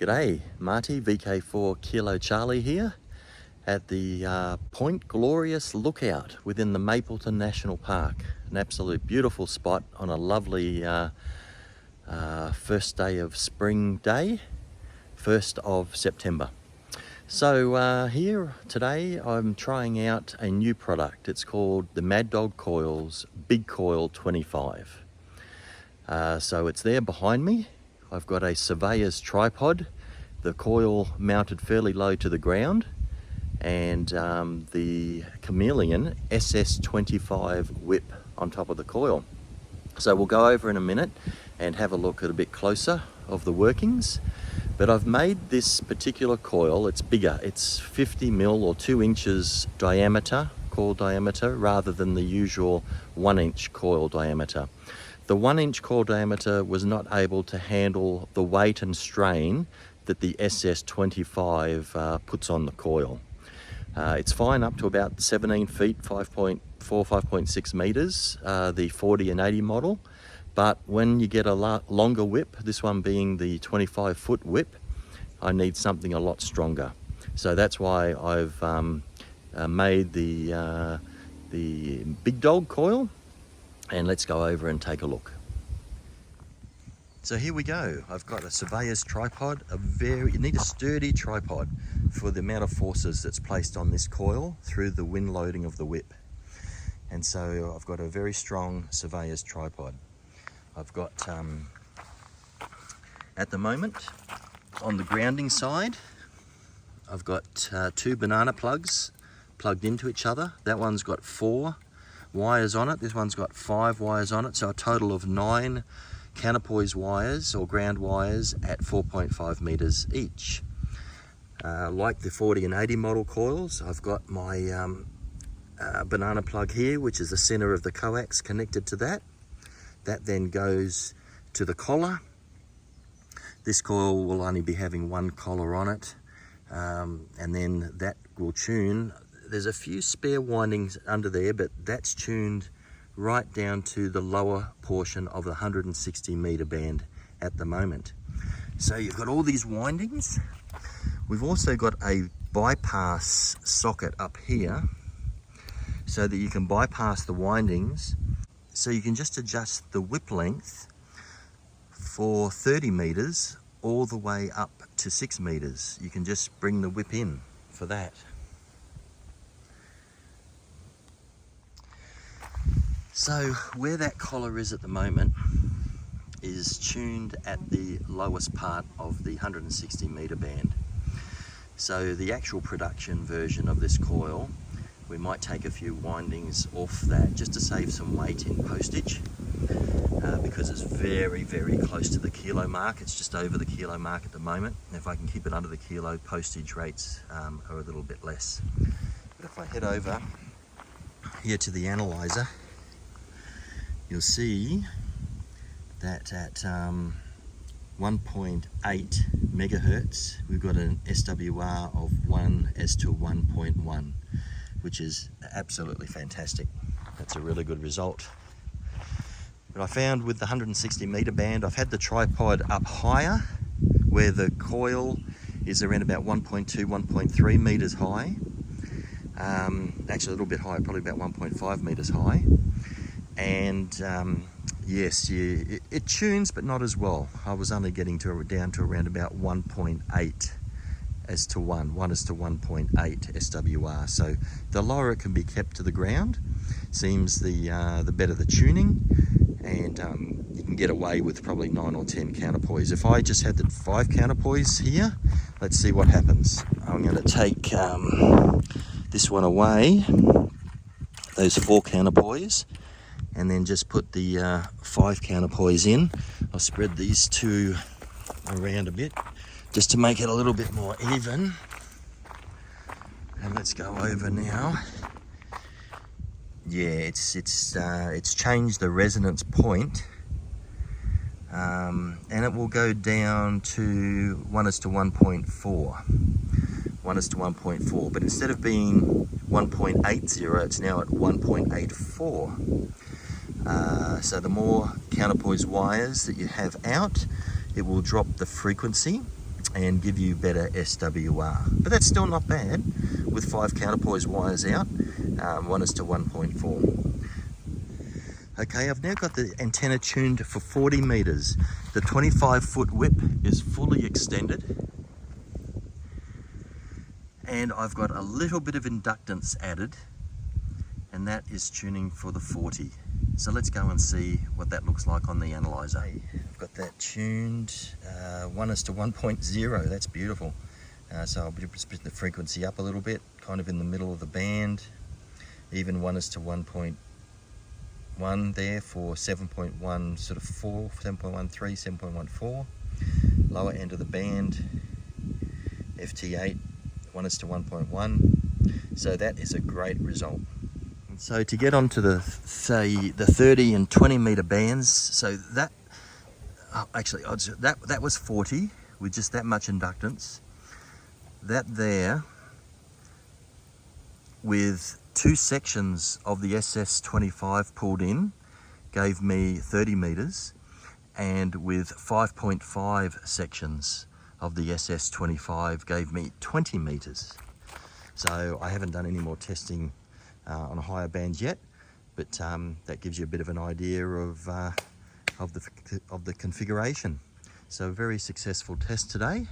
G'day, Marty, VK4 Kilo Charlie here at the Point Glorious Lookout within the Mapleton National Park. An absolute beautiful spot on a lovely first day of spring day, 1st of September. So here today I'm trying out a new product. It's called the Dog Coils Big Coil 25. So it's there behind me. I've got a surveyor's tripod, the coil mounted fairly low to the ground, and the Chameleon SS25 whip on top of the coil. So we'll go over in a minute and have a look at a bit closer of the workings. But I've made this particular coil, it's bigger, it's 50 mil or 2 inches diameter, coil diameter, rather than the usual 1 inch coil diameter. The 1 inch coil diameter was not able to handle the weight and strain that the SS25 puts on the coil. It's fine up to about 17 feet, 5.4, 5.6 meters, the 40 and 80 model. But when you get a longer whip, this one being the 25 foot whip, I need something a lot stronger. So that's why I've made the Big Dog coil. And let's go over and take a look. So here we go. I've got a surveyor's tripod, you need a sturdy tripod for the amount of forces that's placed on this coil through the wind loading of the whip. And so I've got a very strong surveyor's tripod. I've got, at the moment, on the grounding side, I've got 2 banana plugs plugged into each other. That one's got 4 wires on it. This one's got 5 wires on it, so a total of 9 counterpoise wires or ground wires at 4.5 meters each. Like the 40 and 80 model coils, I've got my banana plug here, which is the center of the coax connected to that. That then goes to the collar. This coil will only be having 1 collar on it, and then that will tune. There's a few spare windings under there, but that's tuned right down to the lower portion of the 160 meter band at the moment. So you've got all these windings. We've also got a bypass socket up here so that you can bypass the windings. So you can just adjust the whip length for 30 meters all the way up to 6 meters. You can just bring the whip in for that. So where that collar is at the moment is tuned at the lowest part of the 160 meter band. So the actual production version of this coil, we might take a few windings off that just to save some weight in postage, because it's very, very close to the kilo mark. It's just over the kilo mark at the moment. And if I can keep it under the kilo, postage rates are a little bit less. But if I head over here to the analyzer, you'll see that at 1.8 megahertz, we've got an SWR of 1:1.1, which is absolutely fantastic. That's a really good result. But I found with the 160 meter band, I've had the tripod up higher, where the coil is around about 1.2, 1.3 meters high. Actually a little bit higher, probably about 1.5 meters high. And yes, it tunes, but not as well. I was only getting down to around about 1.8 as to 1 as to 1.8 SWR. So the lower it can be kept to the ground, seems the better the tuning, and you can get away with probably 9 or 10 counterpoise. If I just had the 5 counterpoise here, let's see what happens. I'm going to take this one away, those 4 counterpoise, and then just put the 5 counterpoise in. I'll spread these 2 around a bit just to make it a little bit more even. And let's go over now. Yeah, it's changed the resonance point, and it will go down to 1:1.4. 1:1.4, but instead of being 1.80, it's now at 1.84. So the more counterpoise wires that you have out, it will drop the frequency and give you better SWR. But that's still not bad with 5 counterpoise wires out, 1:1.4. Okay, I've now got the antenna tuned for 40 meters. The 25-foot whip is fully extended, and I've got a little bit of inductance added, and that is tuning for the 40. So let's go and see what that looks like on the analyzer. I've got that tuned 1:1.0. That's beautiful. So I'll just put the frequency up a little bit, kind of in the middle of the band. Even 1:1.1 there for 7.1, sort of 4, 7.13, 7.14. Lower end of the band, FT8, 1:1.1. So that is a great result. So to get onto the 30 and 20 meter bands, so that actually that was 40 with just that much inductance. That there with 2 sections of the SS25 pulled in gave me 30 meters, and with 5.5 sections of the SS25 gave me 20 meters. So I haven't done any more testing on higher bands yet, but that gives you a bit of an idea of the configuration. So very successful test today.